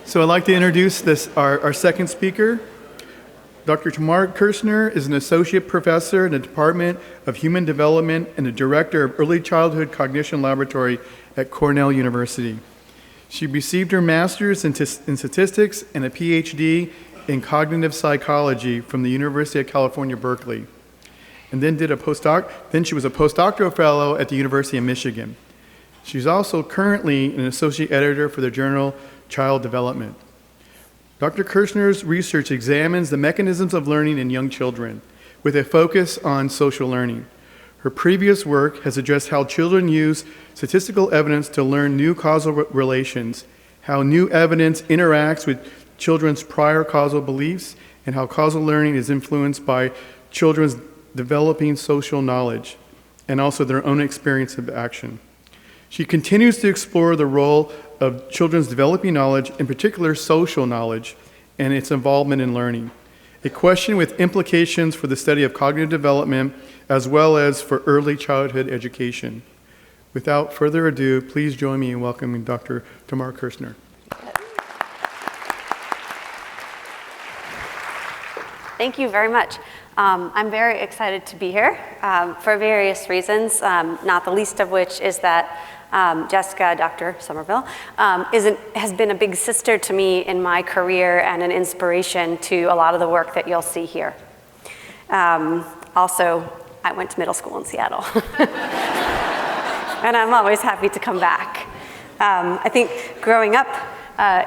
So I'd like to introduce our second speaker. Dr. Tamar Kushnir is an associate professor in the Department of Human Development and the director of Early Childhood Cognition Laboratory at Cornell University. She received her master's in statistics and a PhD in cognitive psychology from the University of California, Berkeley, and then did a postdoc. Then she was a postdoctoral fellow at the University of Michigan. She's also currently an associate editor for the journal Child Development. Dr. Kushnir's research examines the mechanisms of learning in young children with a focus on social learning. Her previous work has addressed how children use statistical evidence to learn new causal relations, how new evidence interacts with children's prior causal beliefs, and how causal learning is influenced by children's developing social knowledge and also their own experience of action. She continues to explore the role of children's developing knowledge, in particular social knowledge, and its involvement in learning. A question with implications for the study of cognitive development as well as for early childhood education. Without further ado, please join me in welcoming Dr. Tamar Kushnir. Thank you very much. I'm very excited to be here for various reasons, not the least of which is that Jessica, Dr. Somerville, has been a big sister to me in my career and an inspiration to a lot of the work that you'll see here. Also, I went to middle school in Seattle. And I'm always happy to come back. I think growing up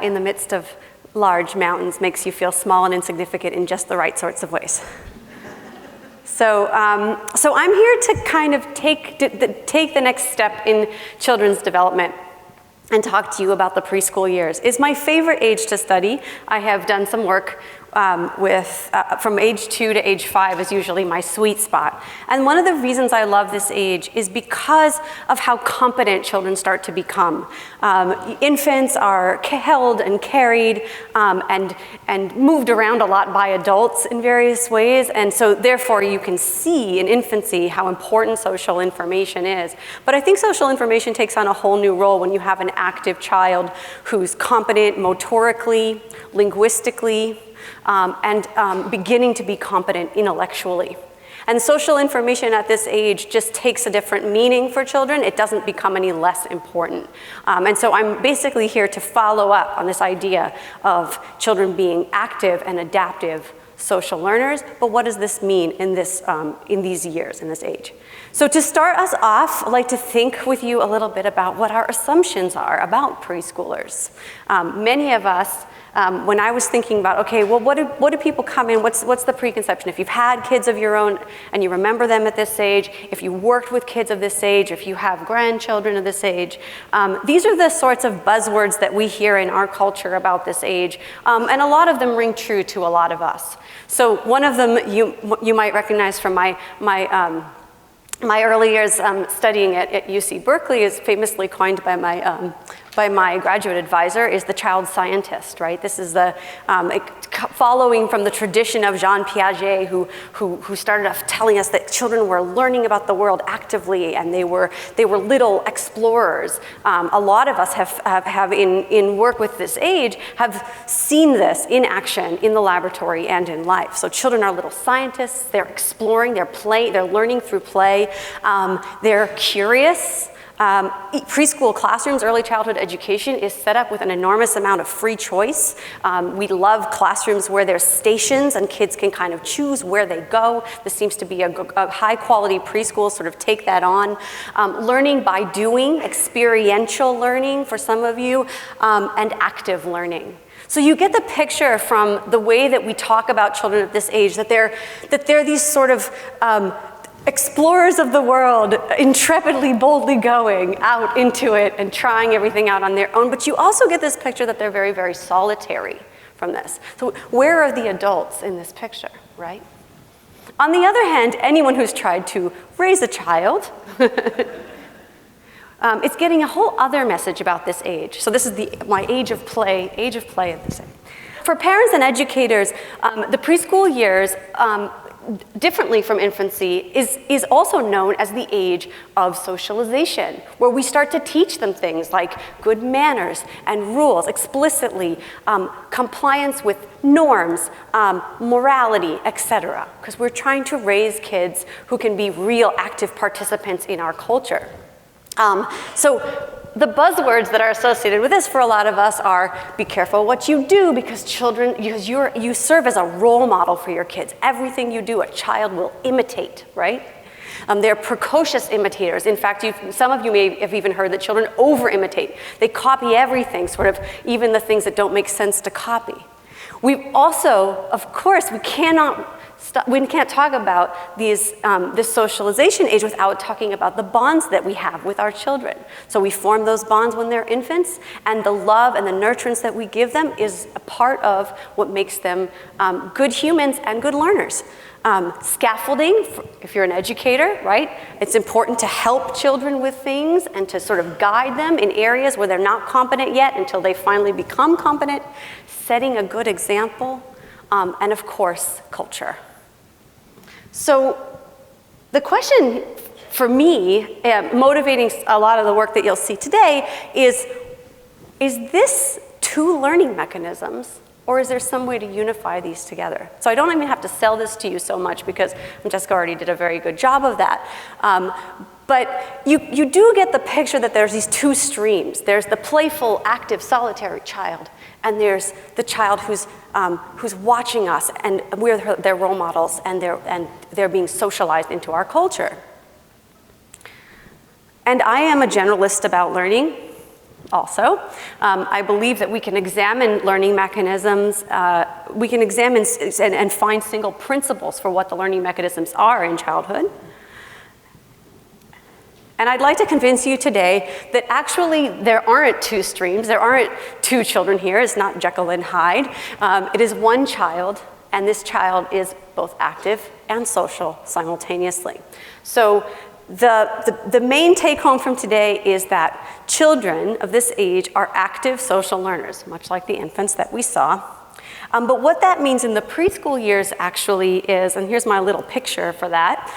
in the midst of large mountains makes you feel small and insignificant in just the right sorts of ways. So I'm here to kind of take the next step in children's development and talk to you about the preschool years. It's my favorite age to study. I have done some work from age 2 to age 5 is usually my sweet spot. And one of the reasons I love this age is because of how competent children start to become. Infants are held and carried and moved around a lot by adults in various ways. And so therefore you can see in infancy how important social information is. But I think social information takes on a whole new role when you have an active child who's competent motorically, linguistically, and beginning to be competent intellectually. And social information at this age just takes a different meaning for children. It doesn't become any less important. And so I'm basically here to follow up on this idea of children being active and adaptive social learners, but what does this mean in these years, in this age? So to start us off, I'd like to think with you a little bit about what our assumptions are about preschoolers. Many of us, when I was thinking about, okay, well, what do people come in, what's the preconception? If you've had kids of your own and you remember them at this age, if you worked with kids of this age, if you have grandchildren of this age, these are the sorts of buzzwords that we hear in our culture about this age, and a lot of them ring true to a lot of us. So one of them you might recognize from my early years studying at UC Berkeley is famously coined by my graduate advisor, is the child scientist, right? This is the following from the tradition of Jean Piaget, who started off telling us that children were learning about the world actively, and they were little explorers. A lot of us have in work with this age have seen this in action in the laboratory and in life. So children are little scientists. They're exploring. They're learning through play. They're curious. Preschool classrooms, early childhood education is set up with an enormous amount of free choice. We love classrooms where there's stations and kids can kind of choose where they go. This seems to be a high quality preschool, sort of take that on. Learning by doing, experiential learning for some of you, and active learning. So you get the picture from the way that we talk about children at this age, that they're these sort of explorers of the world, intrepidly, boldly going out into it and trying everything out on their own. But you also get this picture that they're very, very solitary from this. So where are the adults in this picture, right? On the other hand, anyone who's tried to raise a child, it's getting a whole other message about this age. So this is my age of play at this age. For parents and educators, the preschool years differently from infancy, is also known as the age of socialization, where we start to teach them things like good manners and rules explicitly, compliance with norms, morality, etc. Because we're trying to raise kids who can be real active participants in our culture. So the buzzwords that are associated with this for a lot of us are be careful what you do, because you serve as a role model for your kids. Everything you do, a child will imitate, right? They're precocious imitators. In fact, some of you may have even heard that children over-imitate. They copy everything, sort of even the things that don't make sense to copy. We've also, of course, we can't talk about this socialization age without talking about the bonds that we have with our children. So we form those bonds when they're infants, and the love and the nurturance that we give them is a part of what makes them good humans and good learners. Scaffolding, if you're an educator, right? It's important to help children with things and to sort of guide them in areas where they're not competent yet until they finally become competent. Setting a good example, and of course, culture. So the question for me, motivating a lot of the work that you'll see today, is this two learning mechanisms, or is there some way to unify these together? So I don't even have to sell this to you so much, because Jessica already did a very good job of that. But you do get the picture that there's these two streams. There's the playful, active, solitary child, and there's the child who's watching us, and we're their role models, and they're being socialized into our culture. And I am a generalist about learning also. I believe that we can examine learning mechanisms, we can examine and find single principles for what the learning mechanisms are in childhood. And I'd like to convince you today that actually there aren't two streams, there aren't two children here, it's not Jekyll and Hyde. It is one child, and this child is both active and social simultaneously. So the main take home from today is that children of this age are active social learners, much like the infants that we saw. But what that means in the preschool years actually is, and here's my little picture for that,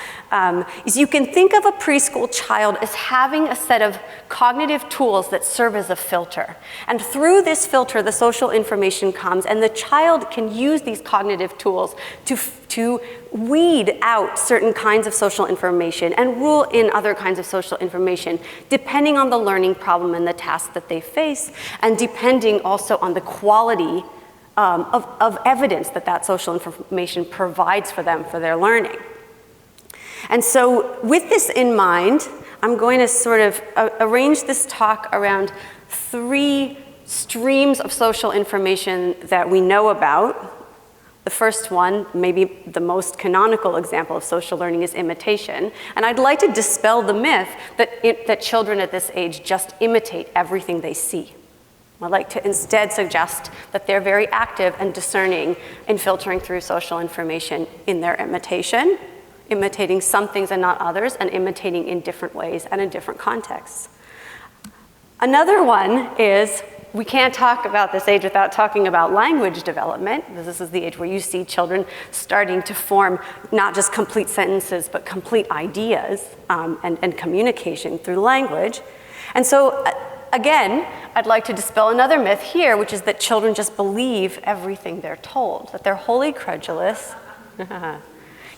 is you can think of a preschool child as having a set of cognitive tools that serve as a filter. And through this filter, the social information comes, and the child can use these cognitive tools to weed out certain kinds of social information and rule in other kinds of social information, depending on the learning problem and the task that they face, and depending also on the quality of evidence that social information provides for them for their learning. And so with this in mind, I'm going to sort of arrange this talk around three streams of social information that we know about. The first one, maybe the most canonical example of social learning, is imitation. And I'd like to dispel the myth that children at this age just imitate everything they see. I'd like to instead suggest that they're very active and discerning in filtering through social information in their imitation, imitating some things and not others, and imitating in different ways and in different contexts. Another one is, we can't talk about this age without talking about language development. This is the age where you see children starting to form not just complete sentences, but complete ideas and communication through language. And so, again, I'd like to dispel another myth here, which is that children just believe everything they're told, that they're wholly credulous.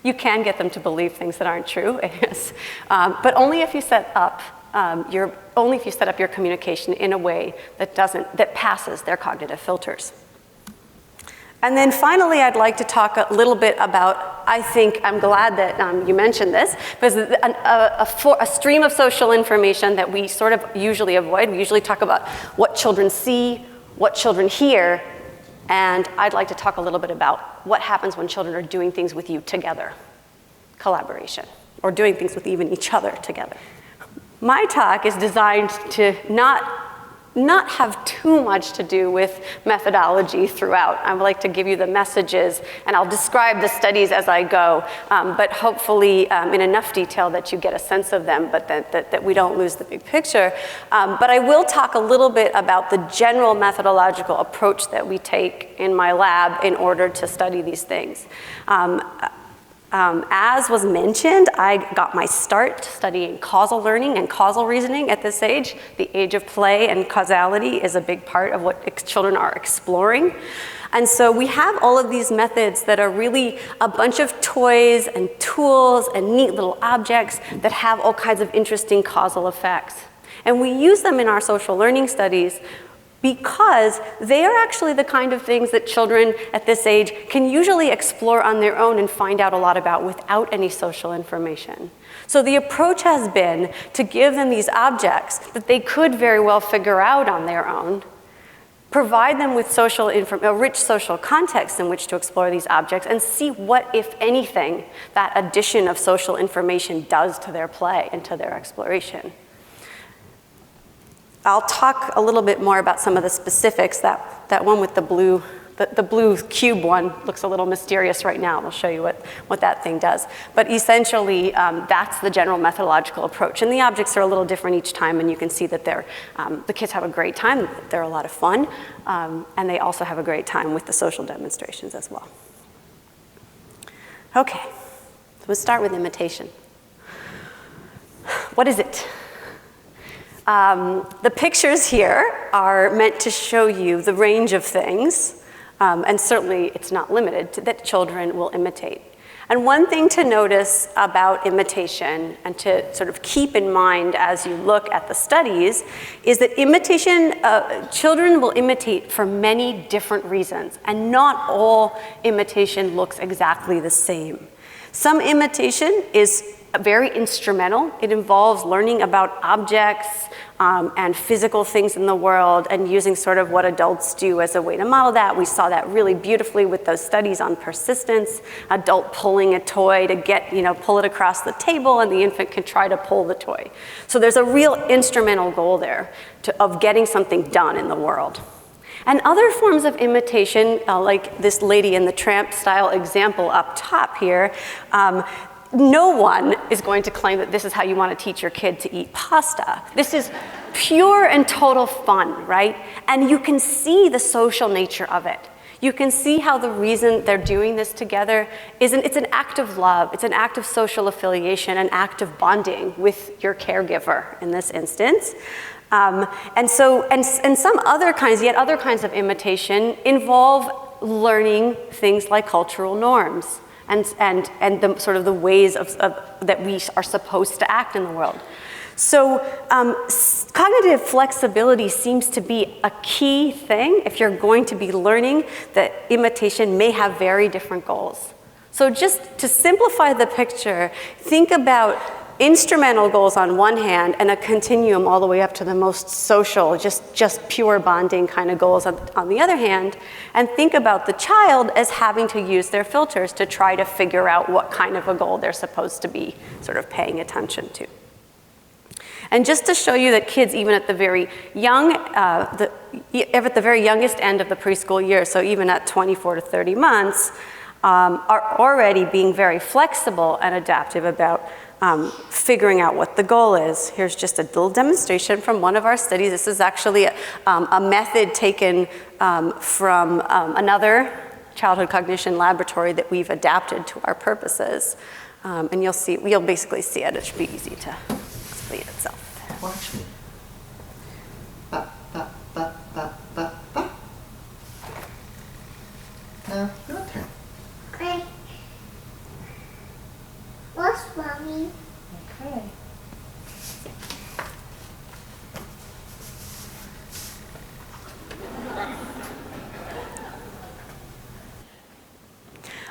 You can get them to believe things that aren't true, yes. But only if you set up your communication in a way that passes their cognitive filters. And then finally, I'd like to talk a little bit about, I'm glad that you mentioned this, because a stream of social information that we sort of usually avoid. We usually talk about what children see, what children hear, and I'd like to talk a little bit about what happens when children are doing things with you together, collaboration, or doing things with even each other together. My talk is designed to not have too much to do with methodology throughout. I would like to give you the messages, and I'll describe the studies as I go, but hopefully in enough detail that you get a sense of them, but that we don't lose the big picture. But I will talk a little bit about the general methodological approach that we take in my lab in order to study these things. As was mentioned, I got my start studying causal learning and causal reasoning at this age. The age of play and causality is a big part of what children are exploring. And so we have all of these methods that are really a bunch of toys and tools and neat little objects that have all kinds of interesting causal effects. And we use them in our social learning studies because they are actually the kind of things that children at this age can usually explore on their own and find out a lot about without any social information. So the approach has been to give them these objects that they could very well figure out on their own, provide them with a rich social context in which to explore these objects, and see what, if anything, that addition of social information does to their play and to their exploration. I'll talk a little bit more about some of the specifics. That one with the blue cube one looks a little mysterious right now. I'll show you what that thing does. But essentially, that's the general methodological approach. And the objects are a little different each time, and you can see that the kids have a great time. They're a lot of fun, and they also have a great time with the social demonstrations as well. Okay, so we'll start with imitation. What is it? The pictures here are meant to show you the range of things, and certainly it's not limited to that children will imitate. And one thing to notice about imitation and to sort of keep in mind as you look at the studies is that children will imitate for many different reasons, and not all imitation looks exactly the same. Some imitation is very instrumental. It involves learning about objects and physical things in the world and using sort of what adults do as a way to model that. We saw that really beautifully with those studies on persistence, adult pulling a toy to pull it across the table, and the infant can try to pull the toy. So there's a real instrumental goal there of getting something done in the world. And other forms of imitation, like this Lady in the Tramp style example up top here, no one is going to claim that this is how you want to teach your kid to eat pasta. This is pure and total fun, right? And you can see the social nature of it. You can see how the reason they're doing this together it's an act of love, it's an act of social affiliation, an act of bonding with your caregiver in this instance. And some other kinds of imitation involve learning things like cultural norms and the sort of the ways that we are supposed to act in the world. So cognitive flexibility seems to be a key thing if you're going to be learning that imitation may have very different goals. So just to simplify the picture, think about instrumental goals on one hand and a continuum all the way up to the most social, just pure bonding kind of goals on the other hand, and think about the child as having to use their filters to try to figure out what kind of a goal they're supposed to be sort of paying attention to. And just to show you that kids, even at the very youngest end of the preschool year, so even at 24 to 30 months, are already being very flexible and adaptive about figuring out what the goal is. Here's just a little demonstration from one of our studies. This is actually a method taken from another childhood cognition laboratory that we've adapted to our purposes. And you'll basically see it. It should be easy to explain itself. Watch me. Ba, ba, ba, ba, ba, ba. Now, your turn. Okay. What's Mommy? Okay.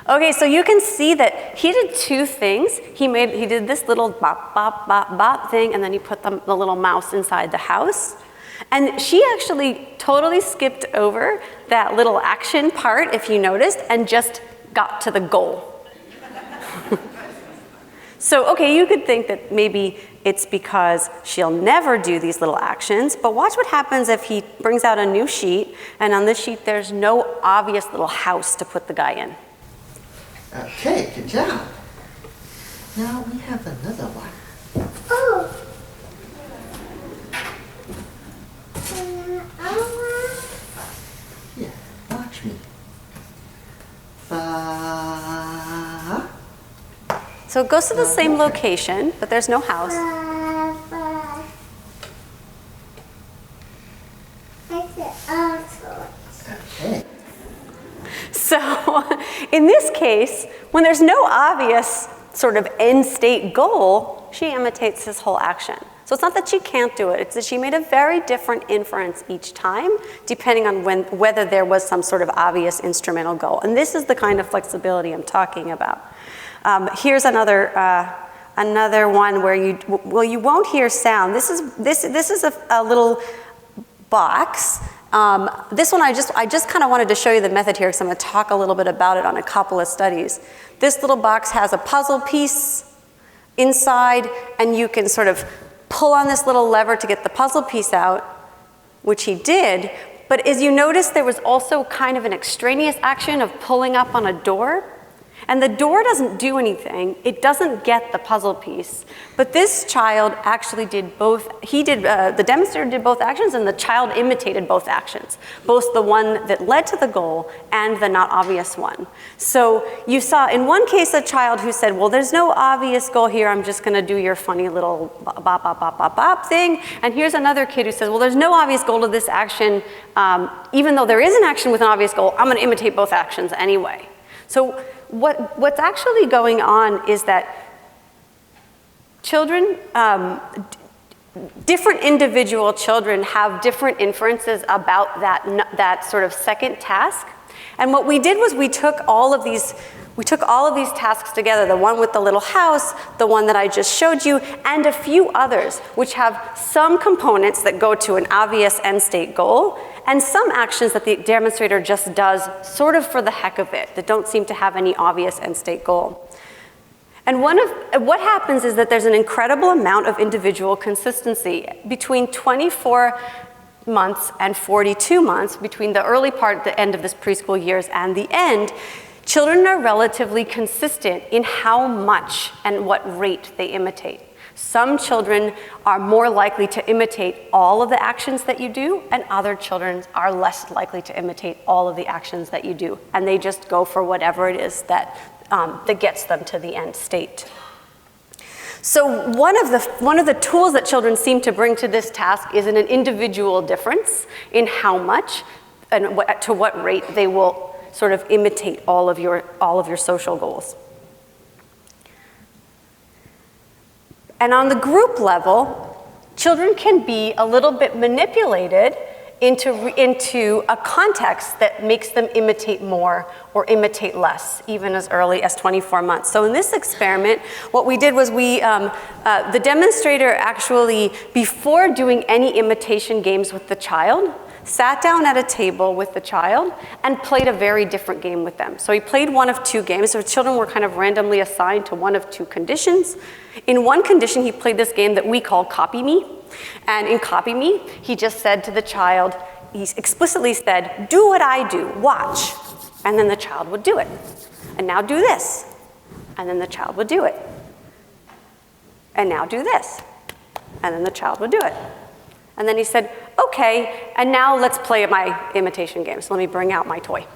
Okay, so you can see that he did two things. He did this little bop, bop, bop, bop thing, and then he put the little mouse inside the house. And she actually totally skipped over that little action part, if you noticed, and just got to the goal. So, okay, you could think that maybe it's because she'll never do these little actions, but watch what happens if he brings out a new sheet, and on this sheet there's no obvious little house to put the guy in. Okay, good job. Now we have another one. Oh. Here, watch me. Ba, So it goes to the same location, but there's no house. So in this case, when there's no obvious sort of end state goal, she imitates his whole action. So it's not that she can't do it, it's that she made a very different inference each time, depending on whether there was some sort of obvious instrumental goal. And this is the kind of flexibility I'm talking about. Here's another one where you won't hear sound. This is a little box. This one I just kind of wanted to show you the method here because I'm going to talk a little bit about it on a couple of studies. This little box has a puzzle piece inside, and you can sort of pull on this little lever to get the puzzle piece out, which he did. But as you notice, there was also kind of an extraneous action of pulling up on a door. And the door doesn't do anything. It doesn't get the puzzle piece. But this child actually did both. The demonstrator did both actions, and the child imitated both actions, both the one that led to the goal and the not obvious one. So you saw in one case a child who said, well, there's no obvious goal here. I'm just going to do your funny little bop, bop, bop, bop, bop thing. And here's another kid who says, well, there's no obvious goal to this action. Even though there is an action with an obvious goal, I'm going to imitate both actions anyway. So what's actually going on is that children, different individual children have different inferences about that sort of second task. And what we did was we took all of these tasks together, the one with the little house, the one that I just showed you, and a few others, which have some components that go to an obvious end state goal, and some actions that the demonstrator just does sort of for the heck of it, that don't seem to have any obvious end state goal. And what happens is that there's an incredible amount of individual consistency between 24 months and 42 months, between the early part, the end of this preschool years, and the end. Children are relatively consistent in how much and what rate they imitate. Some children are more likely to imitate all of the actions that you do, and other children are less likely to imitate all of the actions that you do, and they just go for whatever it is that gets them to the end state. So one of the tools that children seem to bring to this task is an individual difference in how much and to what rate they will sort of imitate all of your social goals. And on the group level, children can be a little bit manipulated into a context that makes them imitate more or imitate less, even as early as 24 months. So in this experiment, what we did was the demonstrator actually, before doing any imitation games with the child, sat down at a table with the child and played a very different game with them. So he played one of two games. So children were kind of randomly assigned to one of two conditions. In one condition, he played this game that we call Copy Me. And in Copy Me, he just said to the child, he explicitly said, do what I do, watch. And then the child would do it. And now do this. And then the child would do it. And now do this. And then the child would do it. And then he said, okay, and now let's play my imitation game. So let me bring out my toy.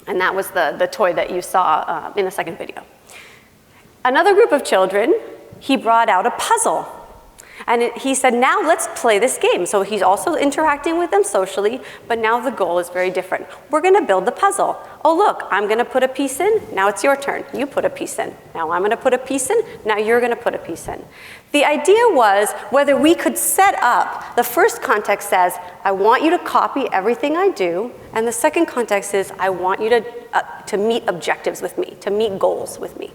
And that was the toy that you saw in the second video. Another group of children, he brought out a puzzle. And he said, now let's play this game. So he's also interacting with them socially, but now the goal is very different. We're going to build the puzzle. Oh, look, I'm going to put a piece in. Now it's your turn. You put a piece in. Now I'm going to put a piece in. Now you're going to put a piece in. The idea was whether we could set up, the first context says, I want you to copy everything I do. And the second context is, I want you to meet objectives with me, to meet goals with me.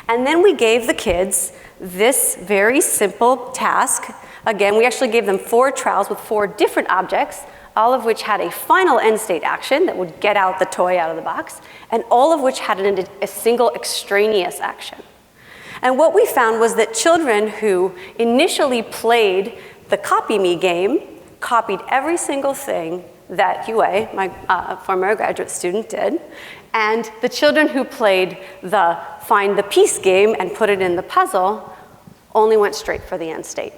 And then we gave the kids this very simple task. Again, we actually gave them 4 trials with 4 different objects, all of which had a final end state action that would get out the toy out of the box, and all of which had a single extraneous action. And what we found was that children who initially played the Copy Me game copied every single thing that Yue, my former graduate student, did. And the children who played the Find the Piece game and put it in the puzzle only went straight for the end state.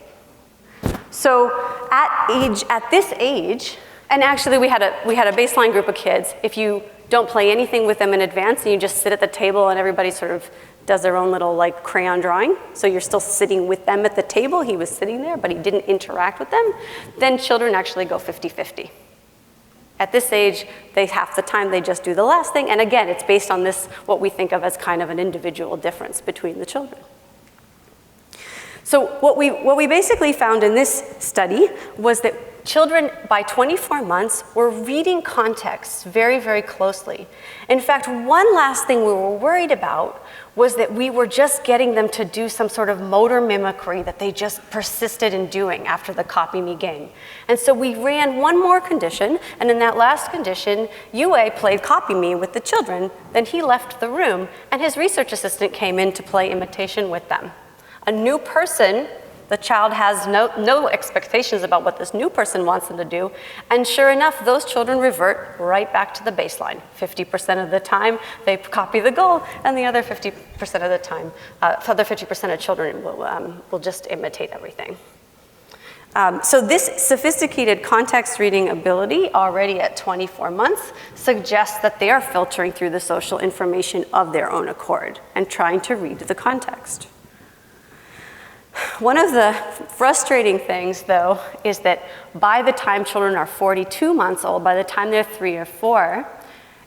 So at this age, and actually we had a baseline group of kids. If you don't play anything with them in advance and you just sit at the table and everybody sort of does their own little like crayon drawing, so you're still sitting with them at the table, he was sitting there, but he didn't interact with them, then children actually go 50-50. At this age, half the time they just do the last thing, and again, it's based on this, what we think of as kind of an individual difference between the children. So what we basically found in this study was that children by 24 months were reading context very, very closely. In fact, one last thing we were worried about was that we were just getting them to do some sort of motor mimicry that they just persisted in doing after the copy me game. And so we ran one more condition, and in that last condition, UA played copy me with the children, then he left the room, and his research assistant came in to play imitation with them. A new person, the child has no expectations about what this new person wants them to do, and sure enough, those children revert right back to the baseline. 50% of the time, they copy the goal, and the other 50% of the time, other 50% of children will just imitate everything. So this sophisticated context reading ability already at 24 months suggests that they are filtering through the social information of their own accord and trying to read the context. One of the frustrating things, though, is that by the time children are 42 months old, by the time they're 3 or 4,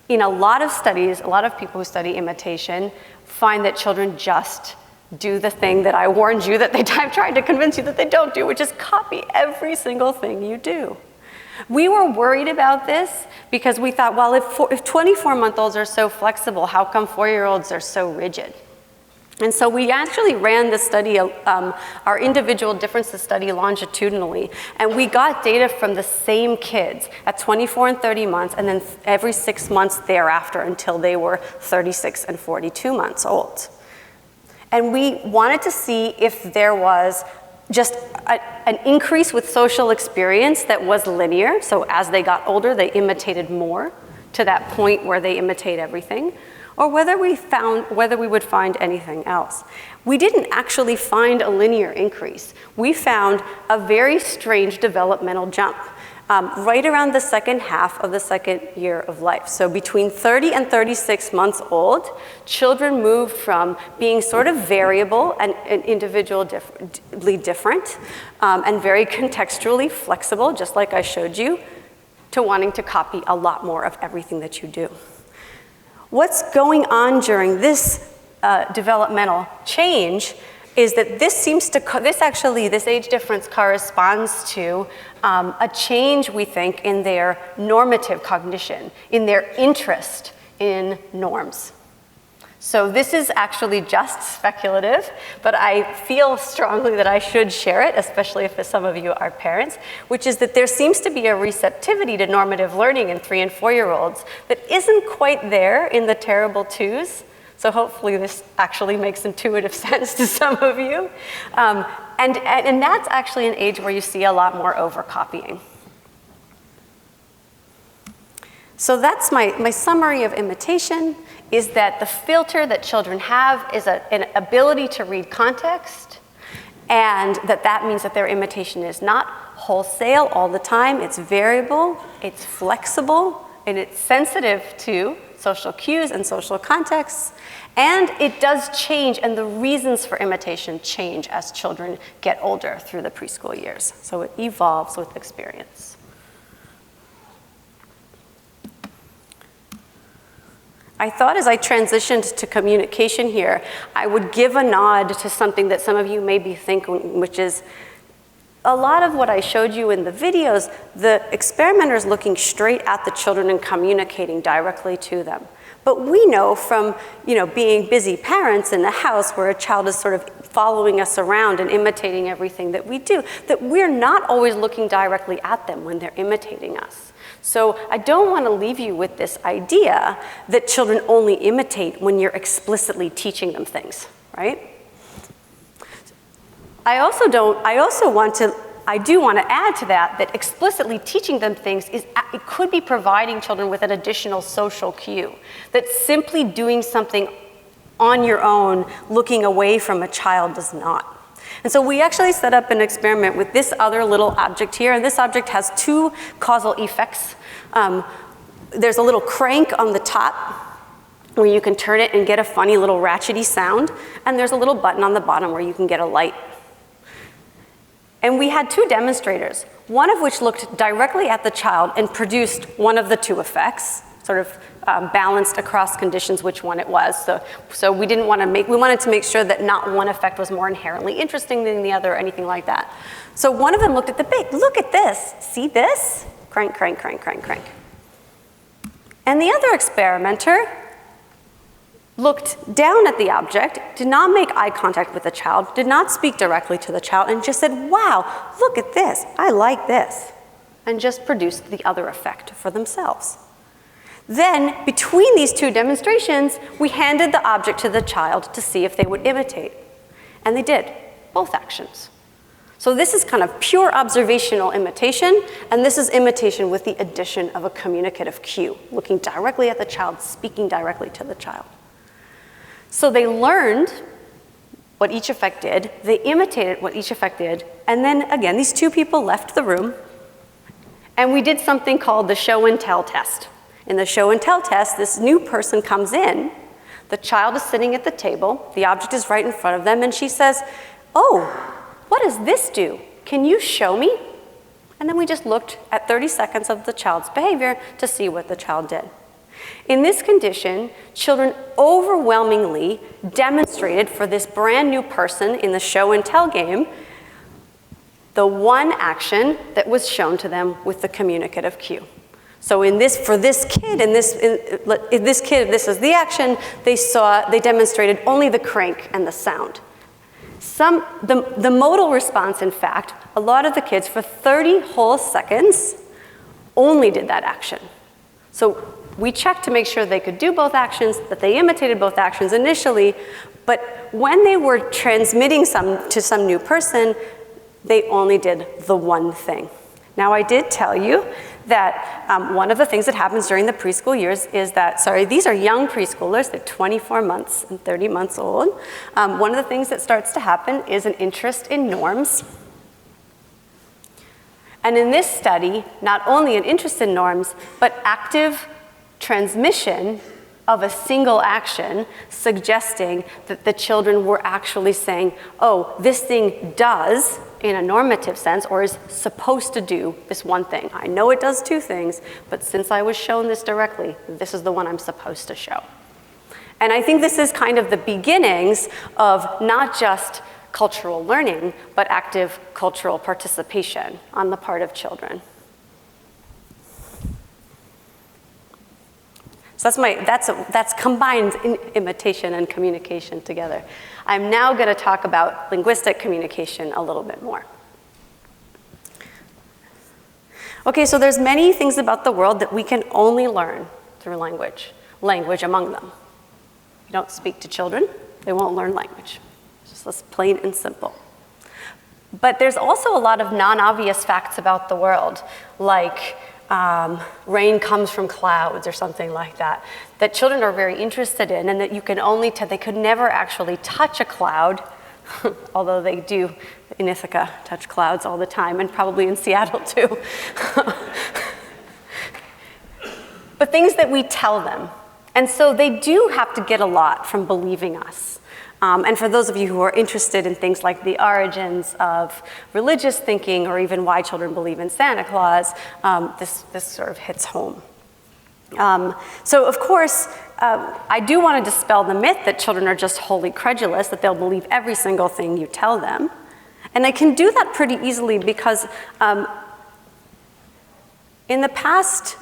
in a lot of studies, a lot of people who study imitation find that children just do the thing that I warned you that I've tried to convince you that they don't do, which is copy every single thing you do. We were worried about this because we thought, well, if 24-month-olds are so flexible, how come 4-year-olds are so rigid? And so we actually ran the study, our individual differences study longitudinally, and we got data from the same kids at 24 and 30 months, and then every 6 months thereafter until they were 36 and 42 months old. And we wanted to see if there was just an increase with social experience that was linear, so as they got older, they imitated more to that point where they imitate everything, or whether we would find anything else. We didn't actually find a linear increase. We found a very strange developmental jump right around the second half of the second year of life. So between 30 and 36 months old, children moved from being sort of variable and individually different and very contextually flexible, just like I showed you, to wanting to copy a lot more of everything that you do. What's going on during this developmental change is that this age difference corresponds to a change, we think, in their normative cognition, in their interest in norms. So this is actually just speculative, but I feel strongly that I should share it, especially if some of you are parents, which is that there seems to be a receptivity to normative learning in 3 and 4-year-olds that isn't quite there in the terrible 2s. So hopefully this actually makes intuitive sense to some of you. And that's actually an age where you see a lot more overcopying. So that's my summary of imitation, is that the filter that children have is an ability to read context, and that means that their imitation is not wholesale all the time, it's variable, it's flexible, and it's sensitive to social cues and social contexts, and it does change, and the reasons for imitation change as children get older through the preschool years. So it evolves with experience. I thought as I transitioned to communication here, I would give a nod to something that some of you may be thinking, which is a lot of what I showed you in the videos, the experimenters looking straight at the children and communicating directly to them. But we know from being busy parents in the house where a child is sort of following us around and imitating everything that we do, that we're not always looking directly at them when they're imitating us. So I don't want to leave you with this idea that children only imitate when you're explicitly teaching them things, right? I do want to add to that explicitly teaching them things it could be providing children with an additional social cue, that simply doing something on your own, looking away from a child, does not. And so we actually set up an experiment with this other little object here, and this object has 2 causal effects. There's a little crank on the top where you can turn it and get a funny little ratchety sound, and there's a little button on the bottom where you can get a light. And we had 2 demonstrators, one of which looked directly at the child and produced one of the 2 effects, sort of balanced across conditions which one it was. So we wanted to make sure that not one effect was more inherently interesting than the other or anything like that. So one of them looked at the bait. Look at this. See this? Crank, crank, crank, crank, crank. And the other experimenter looked down at the object, did not make eye contact with the child, did not speak directly to the child, and just said, wow, look at this, I like this, and just produced the other effect for themselves. Then, between these 2 demonstrations, we handed the object to the child to see if they would imitate. And they did, both actions. So this is kind of pure observational imitation, and this is imitation with the addition of a communicative cue, looking directly at the child, speaking directly to the child. So they learned what each effect did, they imitated what each effect did, and then again, these 2 people left the room, and we did something called the show and tell test. In the show and tell test, this new person comes in, the child is sitting at the table, the object is right in front of them, and she says, oh, what does this do? Can you show me? And then we just looked at 30 seconds of the child's behavior to see what the child did. In this condition, children overwhelmingly demonstrated for this brand new person in the show and tell game the one action that was shown to them with the communicative cue. So for this kid, this is the action, they demonstrated only the crank and the sound. The modal response, in fact, a lot of the kids for 30 whole seconds only did that action. So we checked to make sure they could do both actions, that they imitated both actions initially, but when they were transmitting to some new person, they only did the one thing. Now, I did tell you that one of the things that happens during the preschool years is that, these are young preschoolers, they're 24 months and 30 months old. One of the things that starts to happen is an interest in norms. And in this study, not only an interest in norms, but active transmission of a single action, suggesting that the children were actually saying, oh, this thing does, in a normative sense, or is supposed to do this one thing. I know it does 2 things, but since I was shown this directly, this is the one I'm supposed to show. And I think this is kind of the beginnings of not just cultural learning, but active cultural participation on the part of children. So that's combined imitation and communication together. I'm now going to talk about linguistic communication a little bit more. Okay, so there's many things about the world that we can only learn through language among them. If you don't speak to children, they won't learn language. It's just plain and simple. But there's also a lot of non-obvious facts about the world, like rain comes from clouds or something like that children are very interested in, and that you can only they could never actually touch a cloud, although they do in Ithaca touch clouds all the time, and probably in Seattle too. But things that we tell them. And so they do have to get a lot from believing us. And for those of you who are interested in things like the origins of religious thinking, or even why children believe in Santa Claus, this sort of hits home. So of course, I do want to dispel the myth that children are just wholly credulous, that they'll believe every single thing you tell them. And I can do that pretty easily because in the past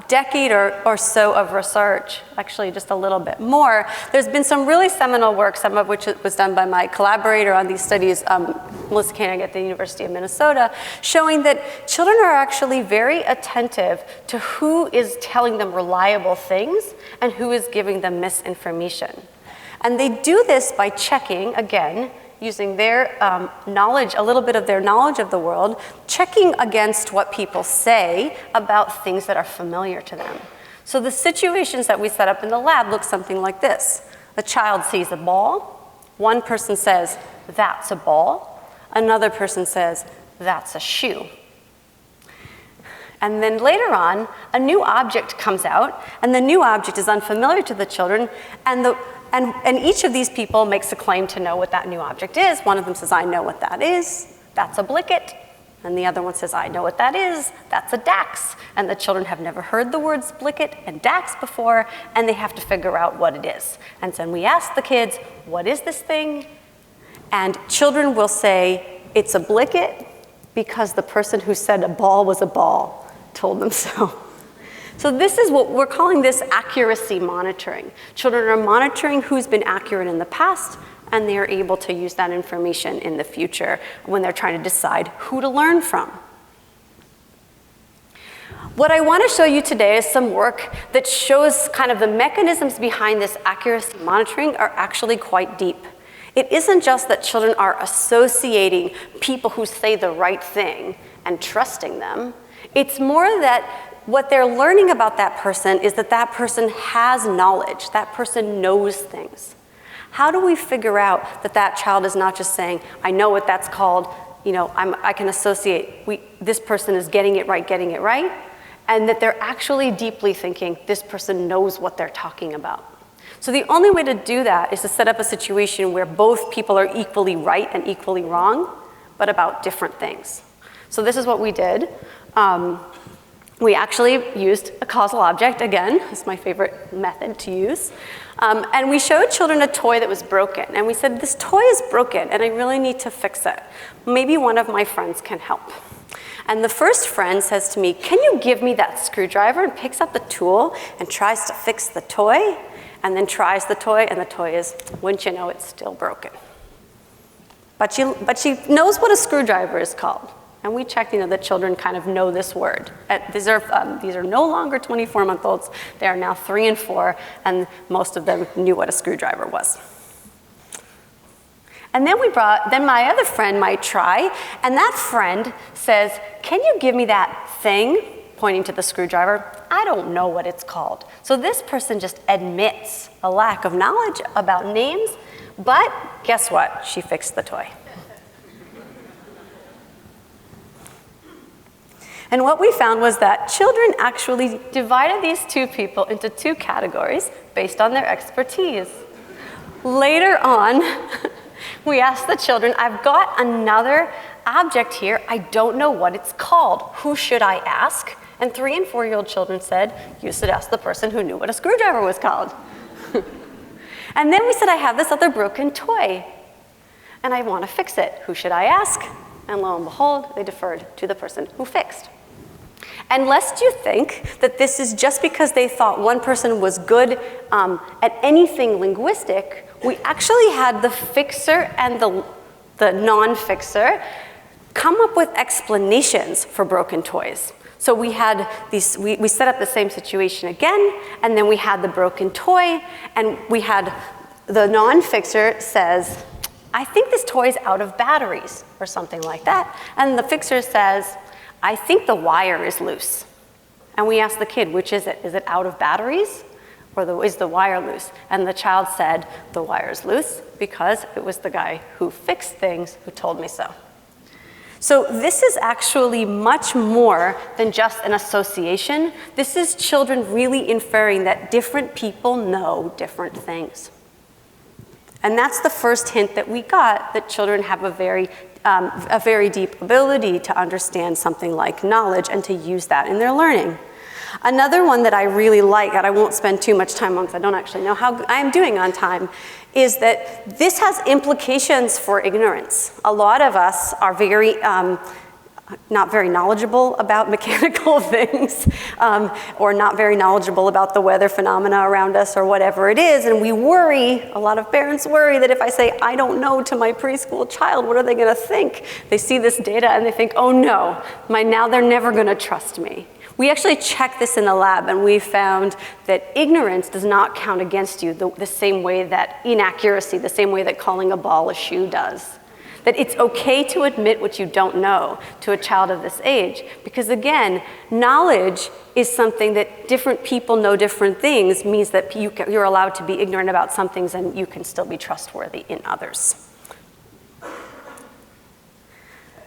decade or so of research, actually just a little bit more, there's been some really seminal work, some of which was done by my collaborator on these studies, Melissa Koenig at the University of Minnesota, showing that children are actually very attentive to who is telling them reliable things and who is giving them misinformation. And they do this by checking, again, using their knowledge, a little bit of their knowledge of the world, checking against what people say about things that are familiar to them. So the situations that we set up in the lab look something like this. A child sees a ball. One person says, that's a ball. Another person says, that's a shoe. And then later on, a new object comes out, and the new object is unfamiliar to the children, and each of these people makes a claim to know what that new object is. One of them says, I know what that is. That's a blicket. And the other one says, I know what that is. That's a dax. And the children have never heard the words blicket and dax before, and they have to figure out what it is. And so we ask the kids, what is this thing? And children will say, it's a blicket because the person who said a ball was a ball told them so. So this is what we're calling this accuracy monitoring. Children are monitoring who's been accurate in the past, and they are able to use that information in the future when they're trying to decide who to learn from. What I want to show you today is some work that shows kind of the mechanisms behind this accuracy monitoring are actually quite deep. It isn't just that children are associating people who say the right thing and trusting them. It's more that what they're learning about that person is that that person has knowledge, that person knows things. How do we figure out that that child is not just saying, I know what that's called, I can associate, this person is getting it right, and that they're actually deeply thinking, this person knows what they're talking about. So the only way to do that is to set up a situation where both people are equally right and equally wrong, but about different things. So this is what we did. We actually used a causal object, again, it's my favorite method to use. And we showed children a toy that was broken. And we said, this toy is broken and I really need to fix it. Maybe one of my friends can help. And the first friend says to me, can you give me that screwdriver? And picks up the tool and tries to fix the toy, and then tries the toy, and the toy is, wouldn't you know, it's still broken. But she knows what a screwdriver is called. And we checked, the children kind of know this word. These are no longer 24-month-olds. They are now 3 and 4, and most of them knew what a screwdriver was. And then then my other friend might try, and that friend says, can you give me that thing? Pointing to the screwdriver. I don't know what it's called. So this person just admits a lack of knowledge about names, but guess what? She fixed the toy. And what we found was that children actually divided these two people into 2 categories based on their expertise. Later on, we asked the children, I've got another object here. I don't know what it's called. Who should I ask? And 3 and 4-year-old children said, you should ask the person who knew what a screwdriver was called. And then we said, I have this other broken toy, and I want to fix it. Who should I ask? And lo and behold, they deferred to the person who fixed. And lest you think that this is just because they thought one person was good at anything linguistic, we actually had the fixer and the non-fixer come up with explanations for broken toys. So we had these, we set up the same situation again, and then we had the broken toy, and we had the non-fixer says, I think this toy's out of batteries, or something like that. And the fixer says, I think the wire is loose. And we asked the kid, which is it? Is it out of batteries, or is the wire loose? And the child said, the wire's loose because it was the guy who fixed things who told me so. So this is actually much more than just an association. This is children really inferring that different people know different things. And that's the first hint that we got, that children have a very deep ability to understand something like knowledge and to use that in their learning. Another one that I really like, and I won't spend too much time on because I don't actually know how I'm doing on time, is that this has implications for ignorance. A lot of us are not very knowledgeable about mechanical things, or not very knowledgeable about the weather phenomena around us or whatever it is, and we worry, a lot of parents worry that if I say, I don't know to my preschool child, what are they gonna think? They see this data and they think, oh no, now they're never gonna trust me. We actually checked this in the lab, and we found that ignorance does not count against you the same way that inaccuracy, the same way that calling a ball a shoe does. That it's okay to admit what you don't know to a child of this age, because again, knowledge is something that different people know different things, means that you're allowed to be ignorant about some things and you can still be trustworthy in others.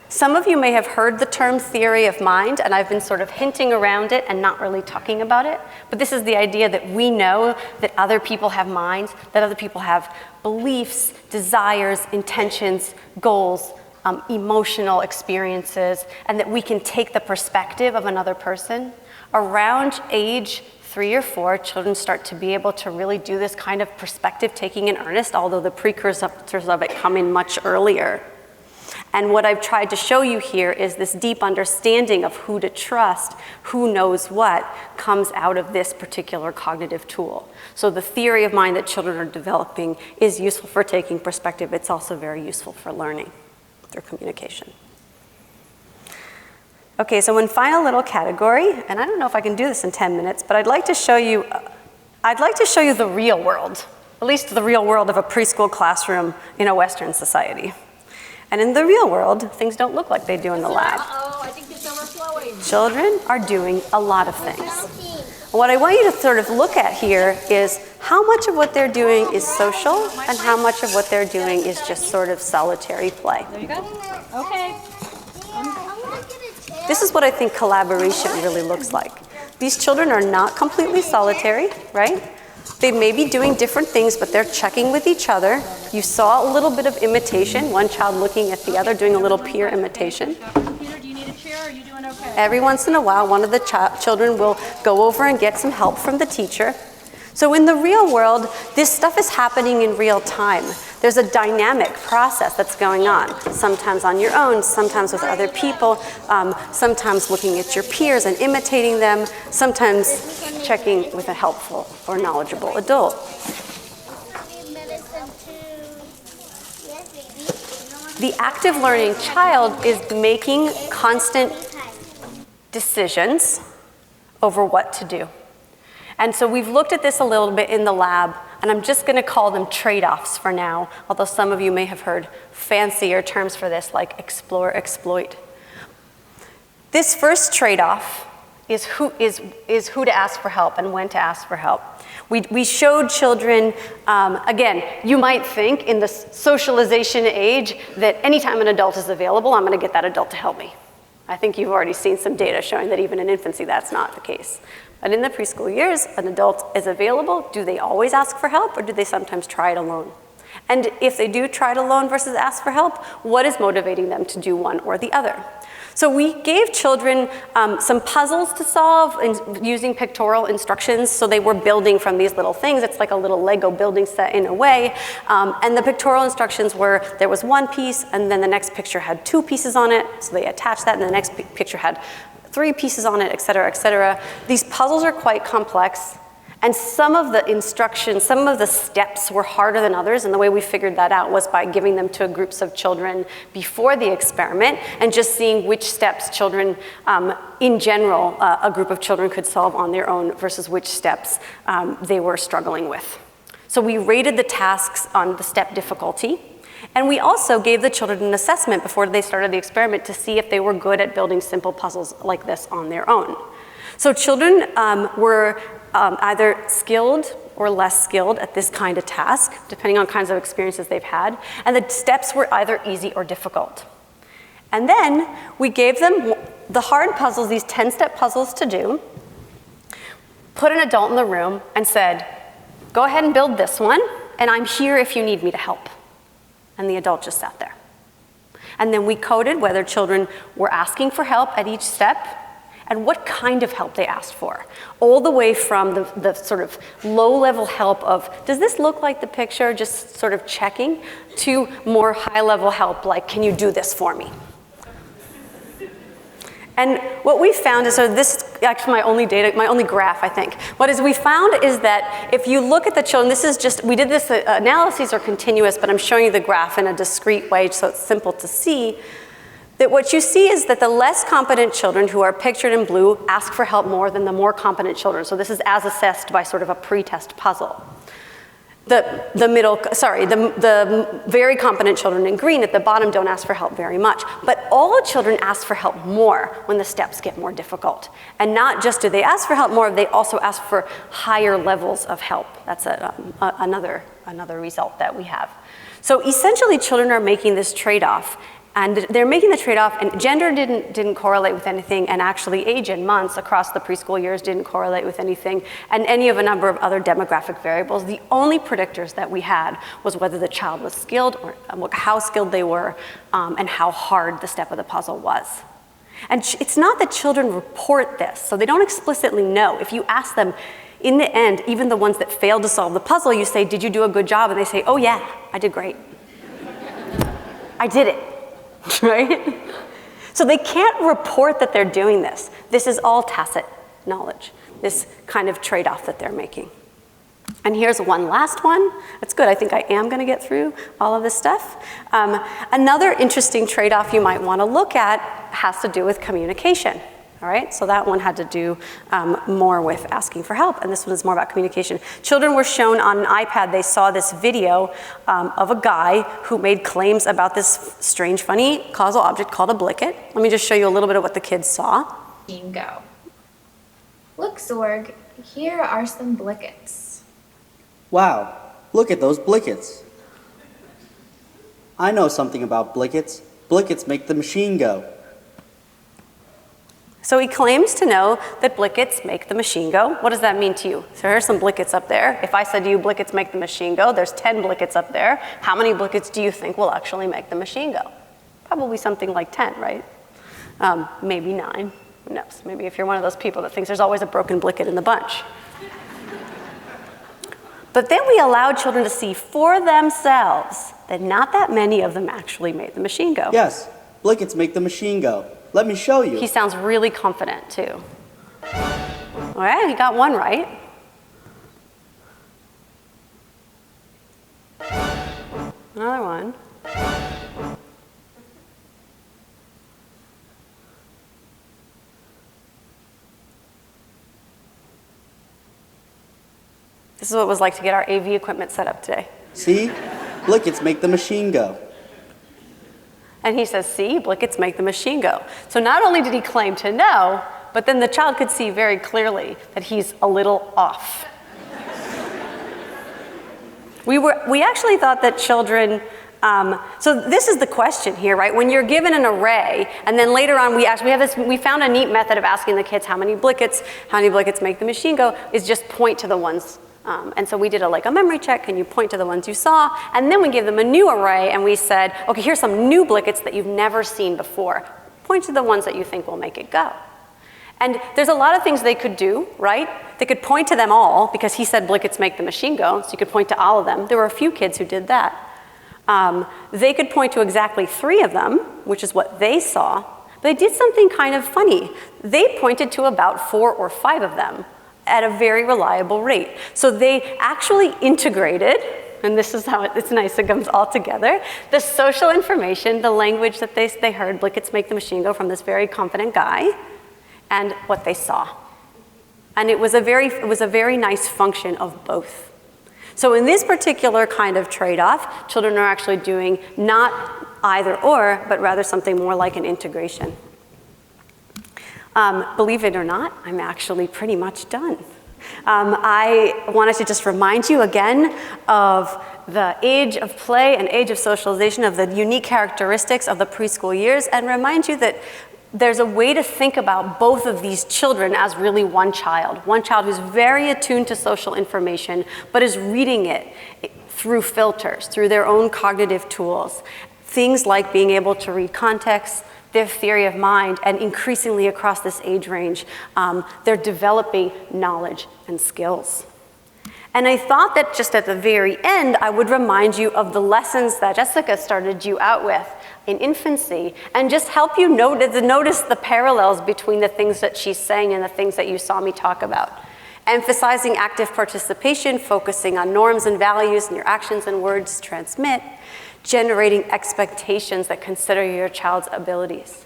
Some of you may have heard the term theory of mind, and I've been sort of hinting around it and not really talking about it. But this is the idea that we know that other people have minds, that other people have beliefs, desires, intentions, goals, emotional experiences, and that we can take the perspective of another person. Around age 3 or 4, children start to be able to really do this kind of perspective taking in earnest, although the precursors of it come in much earlier. And what I've tried to show you here is this deep understanding of who to trust, who knows what, comes out of this particular cognitive tool. So the theory of mind that children are developing is useful for taking perspective. It's also very useful for learning through communication. Okay, so one final little category, and I don't know if I can do this in 10 minutes, but I'd like to show you the real world, at least the real world of a preschool classroom in a Western society. And in the real world, things don't look like they do in the lab. Uh-oh, I think it's overflowing. Children are doing a lot of things. What I want you to sort of look at here is how much of what they're doing is social and how much of what they're doing is just sort of solitary play. There you go. Okay. This is what I think collaboration really looks like. These children are not completely solitary, right? They may be doing different things, but they're checking with each other. You saw a little bit of imitation, one child looking at the other, doing a little peer imitation. Peter, do you need a chair or are you doing okay? Every once in a while, one of the children will go over and get some help from the teacher. So in the real world, this stuff is happening in real time. There's a dynamic process that's going on, sometimes on your own, sometimes with other people, sometimes looking at your peers and imitating them, sometimes checking with a helpful or knowledgeable adult. The active learning child is making constant decisions over what to do. And so we've looked at this a little bit in the lab, and I'm just going to call them trade-offs for now, although some of you may have heard fancier terms for this, like explore, exploit. This first trade-off is who to ask for help and when to ask for help. We showed children, again, you might think in the socialization age that anytime an adult is available, I'm going to get that adult to help me. I think you've already seen some data showing that even in infancy, that's not the case. But in the preschool years, an adult is available. Do they always ask for help, or do they sometimes try it alone? And if they do try it alone versus ask for help, what is motivating them to do one or the other? So we gave children some puzzles to solve using pictorial instructions. So they were building from these little things. It's like a little Lego building set in a way. And the pictorial instructions were, there was one piece, and then the next picture had 2 pieces on it. So they attached that, and the next picture had 3 pieces on it, et cetera, et cetera. These puzzles are quite complex. And some of the instructions, some of the steps were harder than others, and the way we figured that out was by giving them to groups of children before the experiment and just seeing which steps children, in general, a group of children could solve on their own versus which steps they were struggling with. So we rated the tasks on the step difficulty, and we also gave the children an assessment before they started the experiment to see if they were good at building simple puzzles like this on their own. So children were either skilled or less skilled at this kind of task, depending on kinds of experiences they've had, and the steps were either easy or difficult. And then we gave them the hard puzzles, these 10-step puzzles to do, put an adult in the room and said, go ahead and build this one, and I'm here if you need me to help. And the adult just sat there. And then we coded whether children were asking for help at each step and what kind of help they asked for, all the way from the sort of low-level help of, does this look like the picture, just sort of checking, to more high-level help like, can you do this for me? And what we found is, so this is actually my only graph, I think. What we found is that if you look at the children, this is just, we did this, analyses are continuous, but I'm showing you the graph in a discrete way so it's simple to see, that what you see is that the less competent children who are pictured in blue ask for help more than the more competent children. So this is as assessed by sort of a pre-test puzzle. The very competent children in green at the bottom don't ask for help very much. But all children ask for help more when the steps get more difficult. And not just do they ask for help more, they also ask for higher levels of help. That's another result that we have. So essentially children are making this trade-off. And they're making the trade-off, and gender didn't correlate with anything, and actually age in months across the preschool years didn't correlate with anything, and any of a number of other demographic variables. The only predictors that we had was whether the child was skilled, or how skilled they were, and how hard the step of the puzzle was. And it's not that children report this, so they don't explicitly know. If you ask them, in the end, even the ones that failed to solve the puzzle, you say, did you do a good job? And they say, oh yeah, I did great. I did it. Right? So they can't report that they're doing this. This is all tacit knowledge, this kind of trade-off that they're making. And here's one last one. That's good. I think I am going to get through all of this stuff. Another interesting trade-off you might want to look at has to do with communication. All right, so that one had to do more with asking for help, and this one is more about communication. Children were shown on an iPad, they saw this video of a guy who made claims about this strange, funny causal object called a blicket. Let me just show you a little bit of what the kids saw. Go. Look, Zorg, here are some blickets. Wow, look at those blickets. I know something about blickets. Blickets make the machine go. So he claims to know that blickets make the machine go. What does that mean to you? So here's some blickets up there. If I said to you, blickets make the machine go, there's 10 blickets up there. How many blickets do you think will actually make the machine go? Probably something like 10, right? Maybe 9, who knows? Maybe if you're one of those people that thinks there's always a broken blicket in the bunch. But then we allowed children to see for themselves that not that many of them actually made the machine go. Yes, blickets make the machine go. Let me show you. He sounds really confident, too. All right, he got one right. Another one. This is what it was like to get our AV equipment set up today. See? Blickets make the machine go. And he says, see, blickets make the machine go. So not only did he claim to know, but then the child could see very clearly that he's a little off. We actually thought that children, so this is the question here, right? When you're given an array, and then later on we found a neat method of asking the kids how many blickets make the machine go, is just point to the ones. And so we did a memory check, and you point to the ones you saw, and then we gave them a new array, and we said, okay, here's some new blickets that you've never seen before. Point to the ones that you think will make it go. And there's a lot of things they could do, right? They could point to them all, because he said blickets make the machine go, so you could point to all of them. There were a few kids who did that. They could point to exactly 3 of them, which is what they saw, but they did something kind of funny. They pointed to about 4 or 5 of them at a very reliable rate. So they actually integrated, and this is how it's nice, it comes all together, the social information, the language that they heard, blickets make the machine go, from this very confident guy, and what they saw. And it was a very nice function of both. So in this particular kind of trade-off, children are actually doing not either or, but rather something more like an integration. Believe it or not, I'm actually pretty much done. I wanted to just remind you again of the age of play and age of socialization, of the unique characteristics of the preschool years, and remind you that there's a way to think about both of these children as really one child who's very attuned to social information, but is reading it through filters, through their own cognitive tools. Things like being able to read context, their theory of mind, and increasingly across this age range, they're developing knowledge and skills. And I thought that just at the very end, I would remind you of the lessons that Jessica started you out with in infancy, and just help you notice the parallels between the things that she's saying and the things that you saw me talk about. Emphasizing active participation, focusing on norms and values and your actions and words transmit, generating expectations that consider your child's abilities.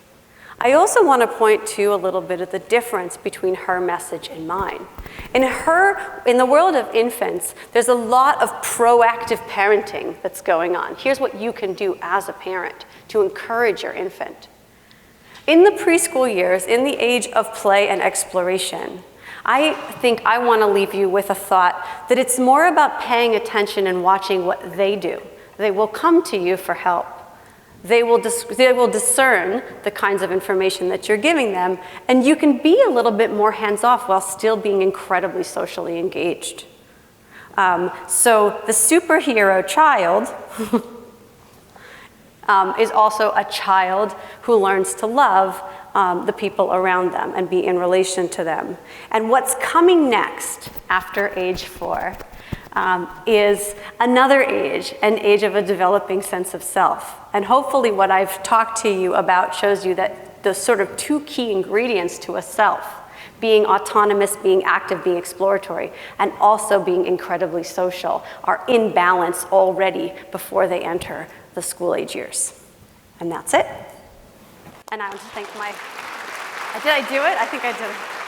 I also want to point to a little bit of the difference between her message and mine. In the world of infants, there's a lot of proactive parenting that's going on. Here's what you can do as a parent to encourage your infant. In the preschool years, in the age of play and exploration, I think I want to leave you with a thought that it's more about paying attention and watching what they do. They will come to you for help. They will discern the kinds of information that you're giving them, and you can be a little bit more hands-off while still being incredibly socially engaged. So the superhero child is also a child who learns to love the people around them and be in relation to them. And what's coming next after age 4 is another age, an age of a developing sense of self. And hopefully what I've talked to you about shows you that the sort of 2 key ingredients to a self, being autonomous, being active, being exploratory, and also being incredibly social, are in balance already before they enter the school age years. And that's it. And I want to thank did I do it? I think I did it.